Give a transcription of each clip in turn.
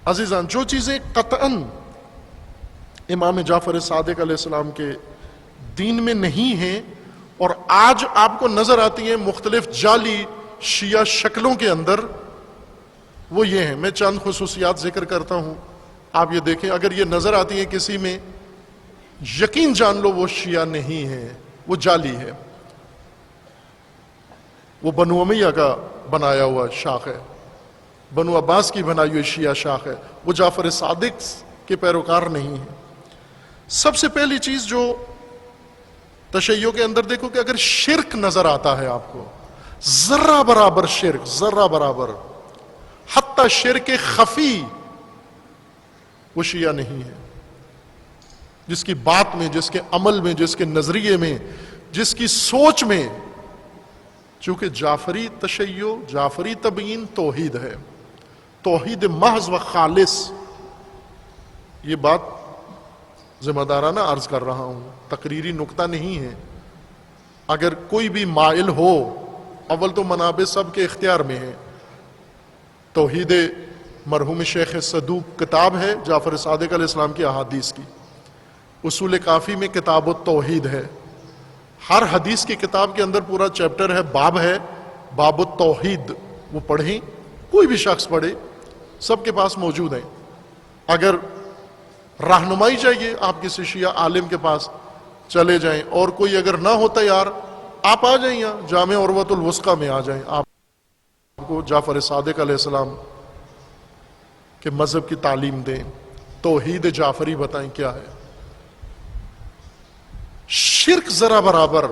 عزیزان، جو چیزیں قطعاً امام جعفر صادق علیہ السلام کے دین میں نہیں ہیں اور آج آپ کو نظر آتی ہیں مختلف جعلی شیعہ شکلوں کے اندر، وہ یہ ہیں. میں چند خصوصیات ذکر کرتا ہوں، آپ یہ دیکھیں. اگر یہ نظر آتی ہیں کسی میں، یقین جان لو وہ شیعہ نہیں ہے، وہ جعلی ہے. وہ بنو امیہ کا بنایا ہوا شاخ ہے، بنو عباس کی بنائی ہوئی شیعہ شاخ ہے، وہ جعفر صادق کے پیروکار نہیں ہے. سب سے پہلی چیز جو تشیع کے اندر دیکھو کہ اگر شرک نظر آتا ہے آپ کو، ذرہ برابر شرک، ذرہ برابر، حتی شرک خفی، وہ شیعہ نہیں ہے. جس کی بات میں، جس کے عمل میں، جس کے نظریے میں، جس کی سوچ میں، چونکہ جعفری تشیع، جعفری تبیین توحید ہے، توحید محض و خالص. یہ بات ذمہ دارانہ عرض کر رہا ہوں، تقریری نکتہ نہیں ہے. اگر کوئی بھی مائل ہو، اول تو منابع سب کے اختیار میں ہے. توحید مرحوم شیخ صدوق کتاب ہے جعفر صادق علیہ السلام کی احادیث کی. اصول کافی میں کتاب التوحید ہے. ہر حدیث کی کتاب کے اندر پورا چیپٹر ہے، باب ہے، باب التوحید. وہ پڑھیں، کوئی بھی شخص پڑھے، سب کے پاس موجود ہیں. اگر رہنمائی چاہیے، آپ کسی شیعہ عالم کے پاس چلے جائیں، اور کوئی اگر نہ ہو تیار، آپ آ جائیں یہاں جامع عروۃ الوثقیٰ میں آ جائیں. آپ کو جعفر صادق علیہ السلام کے مذہب کی تعلیم دیں، توحید جعفری بتائیں کیا ہے. شرک ذرا برابر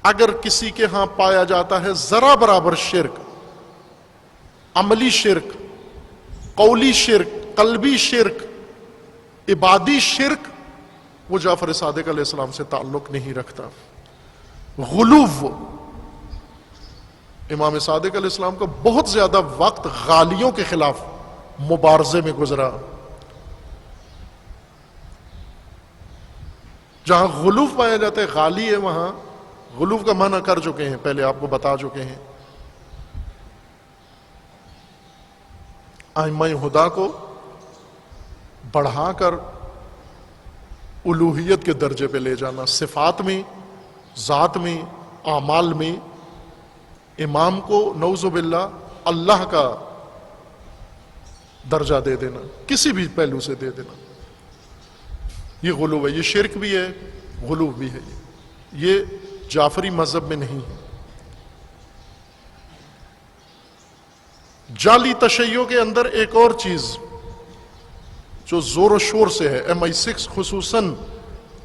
اگر کسی کے ہاں پایا جاتا ہے، ذرا برابر شرک، عملی شرک، قولی شرک، قلبی شرک، عبادی شرک، وہ جعفر صادق علیہ السلام سے تعلق نہیں رکھتا. غلو، امام صادق علیہ السلام کا بہت زیادہ وقت غالیوں کے خلاف مبارزے میں گزرا. جہاں غلو پایا جاتا ہے، غالی ہے، وہاں غلو کا معنی کر چکے ہیں، پہلے آپ کو بتا چکے ہیں. ائمہ ہدا کو بڑھا کر الوہیت کے درجے پہ لے جانا، صفات میں، ذات میں، اعمال میں امام کو نعوذ باللہ اللہ کا درجہ دے دینا، کسی بھی پہلو سے دے دینا، یہ غلو ہے. یہ شرک بھی ہے، غلو بھی ہے. یہ جعفری مذہب میں نہیں ہے. جعلی تشیع کے اندر ایک اور چیز جو زور و شور سے ہے، MI6 خصوصاً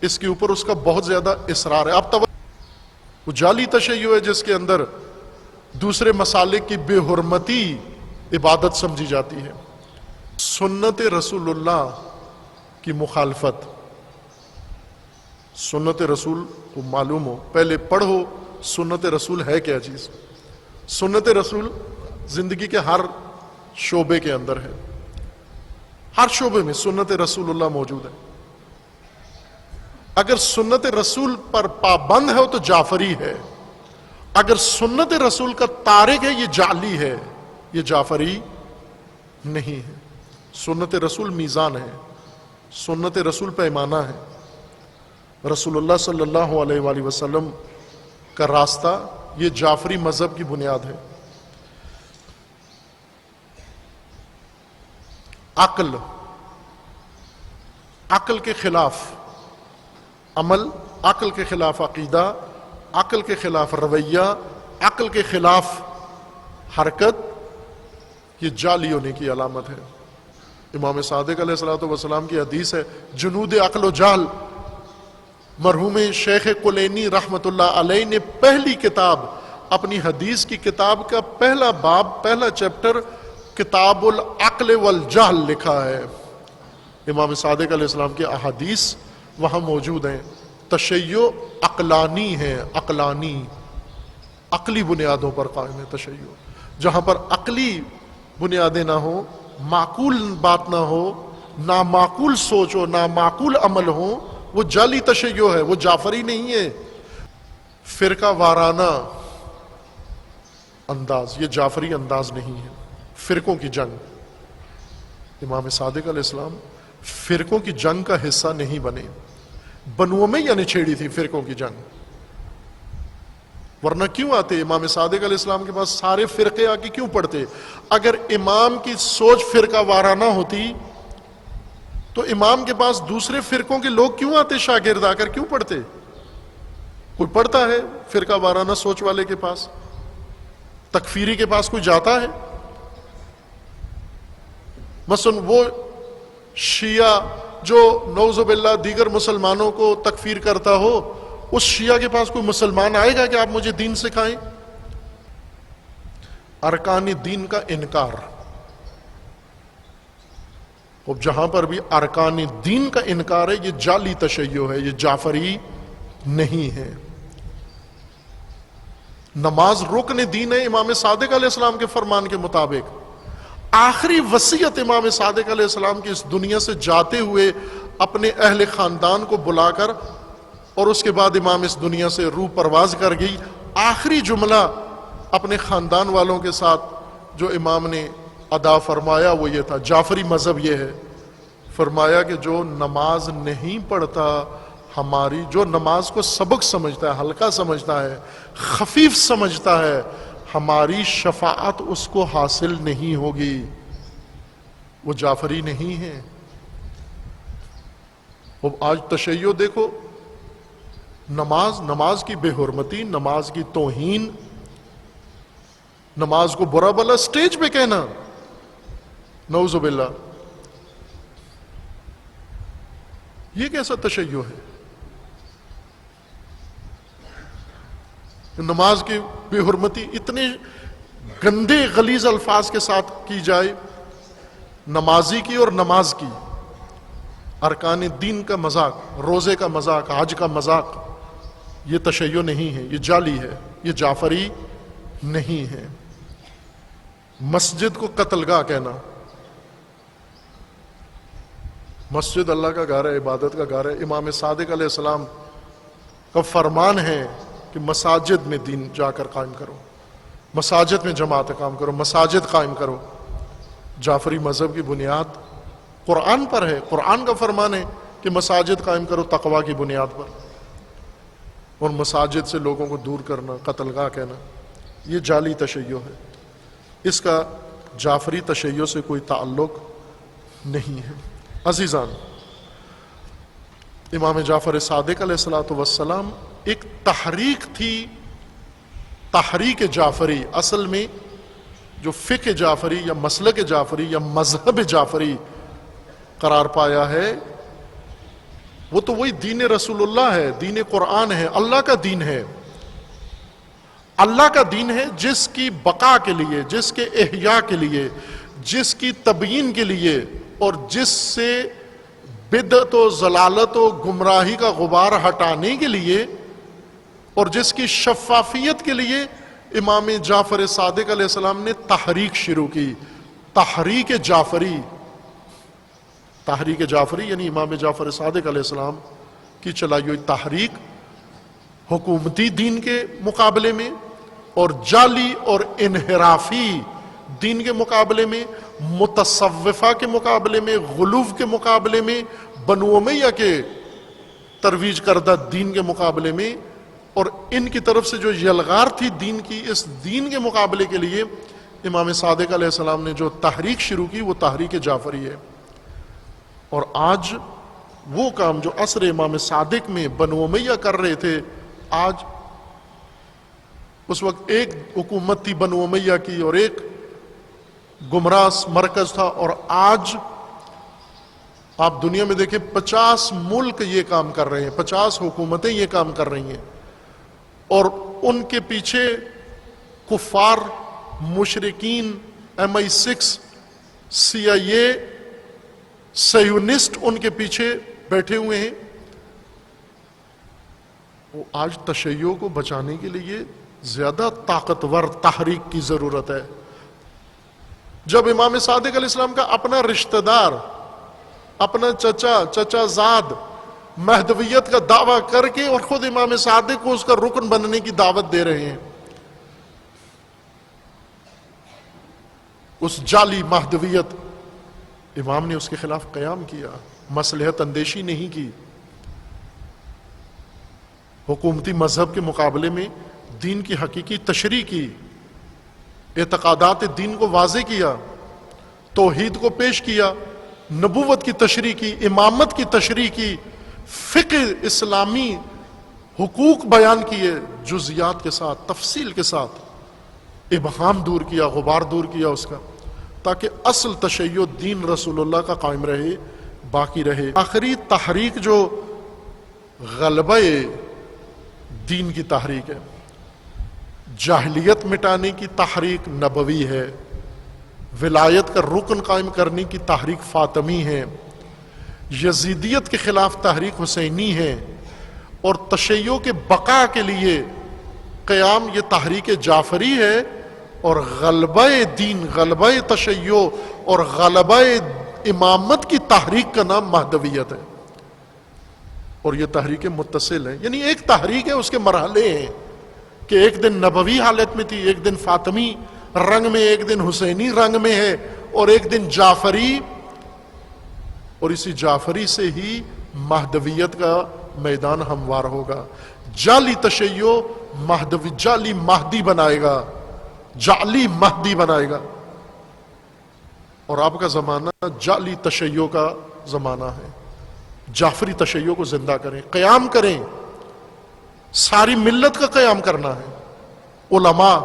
اس کے اوپر اس کا بہت زیادہ اصرار ہے. آپ وہ جعلی تشیع ہے جس کے اندر دوسرے مسالک کی بے حرمتی عبادت سمجھی جاتی ہے. سنت رسول اللہ کی مخالفت. سنت رسول کو معلوم ہو، پہلے پڑھو سنت رسول ہے کیا چیز. سنت رسول زندگی کے ہر شعبے کے اندر ہے، ہر شعبے میں سنت رسول اللہ موجود ہے. اگر سنت رسول پر پابند ہے تو جعفری ہے، اگر سنت رسول کا تارک ہے یہ جعلی ہے، یہ جعفری نہیں ہے. سنت رسول میزان ہے، سنت رسول پیمانہ ہے. رسول اللہ صلی اللہ علیہ وآلہ وسلم کا راستہ، یہ جعفری مذہب کی بنیاد ہے. عقل، عقل کے خلاف عمل، عقل کے خلاف عقیدہ، عقل کے خلاف رویہ، عقل کے خلاف حرکت، یہ جعلی ہونے کی علامت ہے. امام صادق علیہ السلام کی حدیث ہے، جنود عقل و جہل. مرحوم شیخ کلینی رحمت اللہ علیہ نے پہلی کتاب، اپنی حدیث کی کتاب کا پہلا باب، پہلا چیپٹر کتاب العقل والجہل لکھا ہے. امام صادق علیہ السلام کی احادیث وہاں موجود ہیں. تشیع عقلانی ہے، عقلانی، عقلی بنیادوں پر قائم ہے تشیع. جہاں پر عقلی بنیادیں نہ ہوں، معقول بات نہ ہو، نامعقول سوچ ہو، نامعقول عمل ہو، وہ جعلی تشیع ہے، وہ جعفری نہیں ہے. فرقہ وارانہ انداز، یہ جعفری انداز نہیں ہے. فرقوں کی جنگ، امام صادق علیہ السلام فرقوں کی جنگ کا حصہ نہیں بنے. بنو امیہ نے چھیڑی تھی فرقوں کی جنگ، ورنہ کیوں آتے امام صادق علیہ السلام کے پاس سارے فرقے آ کے کیوں پڑھتے؟ اگر امام کی سوچ فرقہ وارانہ ہوتی تو امام کے پاس دوسرے فرقوں کے لوگ کیوں آتے؟ شاگرد آ کر کیوں پڑھتے؟ کوئی پڑھتا ہے فرقہ وارانہ سوچ والے کے پاس؟ تکفیری کے پاس کوئی جاتا ہے؟ مثلا وہ شیعہ جو نعوذ باللہ دیگر مسلمانوں کو تکفیر کرتا ہو، اس شیعہ کے پاس کوئی مسلمان آئے گا کہ آپ مجھے دین سکھائیں؟ ارکان دین کا انکار. اب جہاں پر بھی ارکان دین کا انکار ہے، یہ جعلی تشیع ہے، یہ جعفری نہیں ہے. نماز رکن دین ہے امام صادق علیہ السلام کے فرمان کے مطابق. آخری وصیت امام صادق علیہ السلام کی اس دنیا سے جاتے ہوئے اپنے اہل خاندان کو بلا کر، اور اس کے بعد امام اس دنیا سے روح پرواز کر گئی. آخری جملہ اپنے خاندان والوں کے ساتھ جو امام نے ادا فرمایا وہ یہ تھا، جعفری مذہب یہ ہے، فرمایا کہ جو نماز نہیں پڑھتا، ہماری جو نماز کو سبق سمجھتا ہے، ہلکا سمجھتا ہے، خفیف سمجھتا ہے، ہماری شفاعت اس کو حاصل نہیں ہوگی، وہ جعفری نہیں ہے. اب آج تشیع دیکھو، نماز کی بے حرمتی، نماز کی توہین، نماز کو برا بلا سٹیج پہ کہنا، نعوذ باللہ، یہ کیسا تشیع ہے؟ نماز کی بے حرمتی اتنے گندے غلیظ الفاظ کے ساتھ کی جائے، نمازی کی اور نماز کی، ارکان دین کا مذاق، روزے کا مذاق، حج کا مذاق، یہ تشیع نہیں ہے، یہ جعلی ہے، یہ جعفری نہیں ہے. مسجد کو قتل گاہ کہنا، مسجد اللہ کا گھر ہے، عبادت کا گھر ہے. امام صادق علیہ السلام کا فرمان ہے کہ مساجد میں دین جا کر قائم کرو، مساجد میں جماعت قائم کرو، مساجد قائم کرو. جعفری مذہب کی بنیاد قرآن پر ہے، قرآن کا فرمان ہے کہ مساجد قائم کرو تقوی کی بنیاد پر، اور مساجد سے لوگوں کو دور کرنا، قتل گاہ کہنا، یہ جعلی تشیع ہے. اس کا جعفری تشیع سے کوئی تعلق نہیں ہے. عزیزان، امام جعفر صادق علیہ السلام ایک تحریک تھی، تحریک جعفری. اصل میں جو فقہ جعفری یا مسلک جعفری یا مذہب جعفری قرار پایا ہے، وہ تو وہی دین رسول اللہ ہے، دین قرآن ہے، اللہ کا دین ہے. اللہ کا دین ہے جس کی بقا کے لیے، جس کے احیاء کے لیے، جس کی تبیین کے لیے، اور جس سے بدعت و ضلالت و گمراہی کا غبار ہٹانے کے لیے، اور جس کی شفافیت کے لیے امام جعفر صادق علیہ السلام نے تحریک شروع کی. تحریک جعفری، تحریک جعفری یعنی امام جعفر صادق علیہ السلام کی چلائی ہوئی تحریک، حکومتی دین کے مقابلے میں اور جعلی اور انحرافی دین کے مقابلے میں، متصوفہ کے مقابلے میں، غلو کے مقابلے میں، بنو امیہ کے ترویج کردہ دین کے مقابلے میں، اور ان کی طرف سے جو یلغار تھی دین کی، اس دین کے مقابلے کے لیے امام صادق علیہ السلام نے جو تحریک شروع کی وہ تحریک جعفری ہے. اور آج وہ کام جو عصر امام صادق میں بنو امیہ کر رہے تھے، آج اس وقت ایک حکومت تھی بنو امیہ کی اور ایک گمراہ مرکز تھا، اور آج آپ دنیا میں دیکھیں 50 ملک یہ کام کر رہے ہیں، 50 حکومتیں یہ کام کر رہی ہیں، اور ان کے پیچھے کفار، مشرکین، MI6، CIA، صہیونسٹ ان کے پیچھے بیٹھے ہوئے ہیں. وہ آج تشیع کو بچانے کے لیے زیادہ طاقتور تحریک کی ضرورت ہے. جب امام صادق علیہ السلام کا اپنا رشتہ دار، اپنا چچا زاد مہدویت کا دعویٰ کر کے اور خود امام صادق کو اس کا رکن بننے کی دعوت دے رہے ہیں، اس جعلی مہدویت امام نے اس کے خلاف قیام کیا، مصلحت اندیشی نہیں کی، حکومتی مذہب کے مقابلے میں دین کی حقیقی تشریح کی، اعتقادات دین کو واضح کیا، توحید کو پیش کیا، نبوت کی تشریح کی، امامت کی تشریح کی، فقہ اسلامی حقوق بیان کیے، جزیات کے ساتھ، تفصیل کے ساتھ، ابہام دور کیا، غبار دور کیا اس کا، تاکہ اصل تشیع دین رسول اللہ کا قائم رہے، باقی رہے۔ آخری تحریک جو غلبہ دین کی تحریک ہے، جاہلیت مٹانے کی تحریک نبوی ہے، ولایت کا رکن قائم کرنے کی تحریک فاطمی ہے، یزیدیت کے خلاف تحریک حسینی ہے، اور تشیع کے بقا کے لیے قیام یہ تحریک جعفری ہے، اور غلبہ دین، غلبہ تشیع اور غلبہ امامت کی تحریک کا نام مہدویت ہے، اور یہ تحریک متصل ہیں، یعنی ایک تحریک ہے، اس کے مرحلے ہیں کہ ایک دن نبوی حالت میں تھی، ایک دن فاطمی رنگ میں، ایک دن حسینی رنگ میں ہے، اور ایک دن جعفری، اور اسی جعفری سے ہی مہدویت کا میدان ہموار ہوگا۔ جعلی تشیع مہدوی، جعلی مہدی بنائے گا، جعلی مہدی بنائے گا، اور آپ کا زمانہ جعلی تشیع کا زمانہ ہے۔ جعفری تشیع کو زندہ کریں، قیام کریں، ساری ملت کا قیام کرنا ہے۔ علماء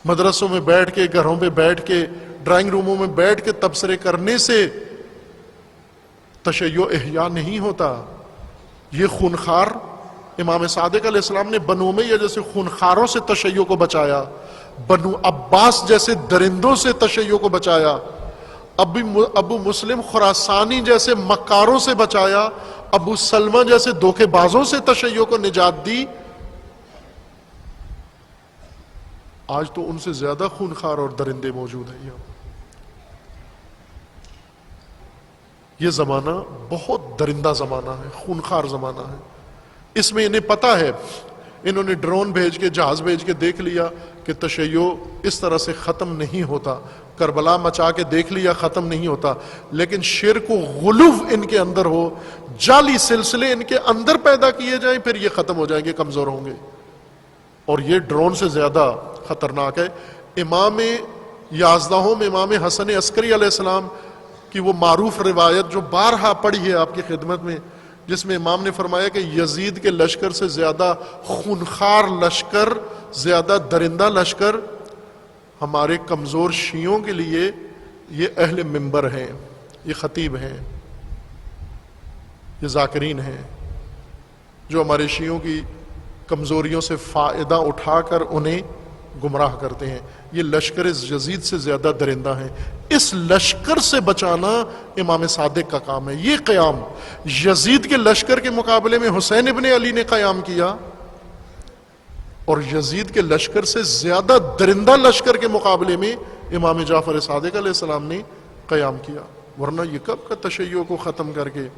مدرسوں میں بیٹھ کے، گھروں میں بیٹھ کے، ڈرائنگ روموں میں بیٹھ کے تبصرے کرنے سے تشیع احیاء نہیں ہوتا۔ یہ خونخوار امام صادق علیہ السلام نے بنو امیہ جیسے خونخواروں سے تشیع کو بچایا، بنو عباس جیسے درندوں سے تشیع کو بچایا، ابو مسلم خراسانی جیسے مکاروں سے بچایا، ابو سلمہ جیسے دھوکے بازوں سے تشیع کو نجات دی۔ آج تو ان سے زیادہ خونخوار اور درندے موجود ہیں یہاں۔ یہ زمانہ بہت درندہ زمانہ ہے، خونخوار زمانہ ہے۔ اس میں انہیں پتہ ہے، انہوں نے ڈرون بھیج کے، جہاز بھیج کے دیکھ لیا کہ تشیع اس طرح سے ختم نہیں ہوتا، کربلا مچا کے دیکھ لیا ختم نہیں ہوتا، لیکن شرک و غلو ان کے اندر ہو، جعلی سلسلے ان کے اندر پیدا کیے جائیں، پھر یہ ختم ہو جائیں گے، کمزور ہوں گے، اور یہ ڈرون سے زیادہ خطرناک ہے۔ امام یازدہوں میں امام حسن عسکری علیہ السلام کی وہ معروف روایت جو بارہا پڑھی ہے آپ کی خدمت میں، جس میں امام نے فرمایا کہ یزید کے لشکر سے زیادہ خونخوار لشکر، زیادہ درندہ لشکر ہمارے کمزور شیعوں کے لیے یہ اہل منبر ہیں، یہ خطیب ہیں، یہ ذاکرین ہیں، جو ہمارے شیعوں کی کمزوریوں سے فائدہ اٹھا کر انہیں گمراہ کرتے ہیں۔ یہ لشکر یزید سے زیادہ درندہ ہیں، اس لشکر سے بچانا امام صادق کا کام ہے۔ یہ قیام یزید کے لشکر کے مقابلے میں حسین ابن علی نے قیام کیا، اور یزید کے لشکر سے زیادہ درندہ لشکر کے مقابلے میں امام جعفر صادق علیہ السلام نے قیام کیا، ورنہ یہ کب کا تشیع کو ختم کر کے